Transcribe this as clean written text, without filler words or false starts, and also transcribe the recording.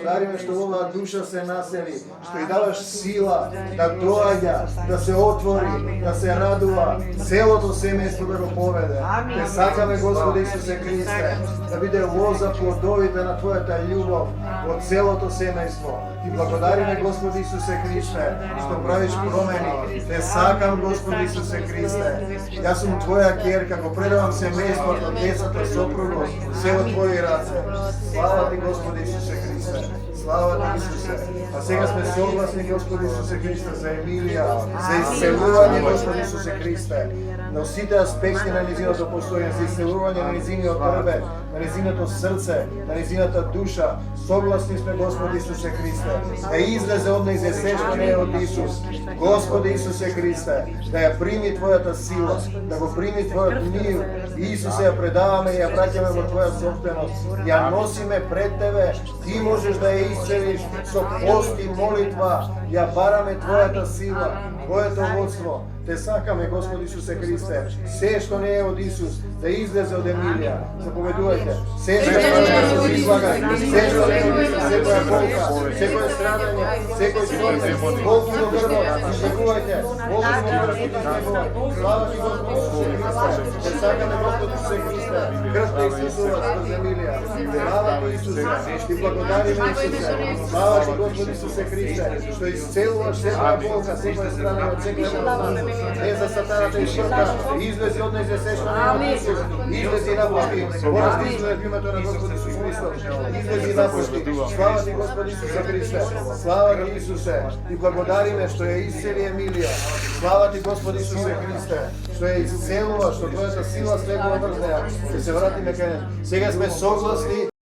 blagodarime što ova duša se naseli, što ih davaš sila da dođa, da se otvori, da se raduva, celo to semejstvo da go povede. Te sakame, Gospodи Isuse Hriste, da bude loza plodovita na Tvoja ljubav od celo to semejstvo. Ti blagodarime, Gospodi Isuse Hriste, što praviš promeni. Te sakam, Gospodi Isuse Hriste, ja sam Tvoja kjerka, ko predavam semejstvo od desata soprugo, sve od Tvoje race. Slava Ti, Gospodi Isuse Hriste. Slava Ti, Isuse. A сега сме согласни, Господи Исусе Христе, за Емилија, за исцелување, Господи Исусе Христе, на сите аспекти на незиното постојање, за исцелување на незиниот грбе, на незиното срце, на незината душа. Согласни сме, Господи Исусе Христе, да излезе од неј се што не е од Исус. Господи Исусе Христе, да ја прими Твојата сила, да го прими Твојот мир. Исусе, ја предаваме и ја праќаме во Твоја собственост. Ја носиме пред Тебе, Ти можеш да ја исцелиш со пост и молитва. Ја бараме Твојата сила, Твоето водство. Те сакаме, Господи Исусе Христе, се што не е од Исус, да излезе од Емилија. Заповедувајте. Се што не е од излага, се што не е од Исус, секоја болка, секој страдање, секој сорце, болкино грбо, излекувајте. Болкино грбо излекувај. Слава Ти, Господи Исусе Христе. Те сакаме, Господи Исусе Христе, крвта Исусова од Емилија. Слава Ти, Исусе. Ти благодариме, Исусе. Слава Ти, Господи Исусе Христе, што исцелуваш секоја болка, секоја страдање, од секоја не за сатаната и шрка, излези од неј се што не е од Исус, излези и напушти, поразлично е името на Господи Исус Христос, излези и напушти. Слава Ти, Господи Исусе Христе, слава Ти, Исусе, Ти благодариме што ја исцели Емилија. Слава Ти, Господи Исусе Христе, што ја исцелува, што Твојата сила слегува врз неја. Ќе се вратиме кај неј. Сега сме согласни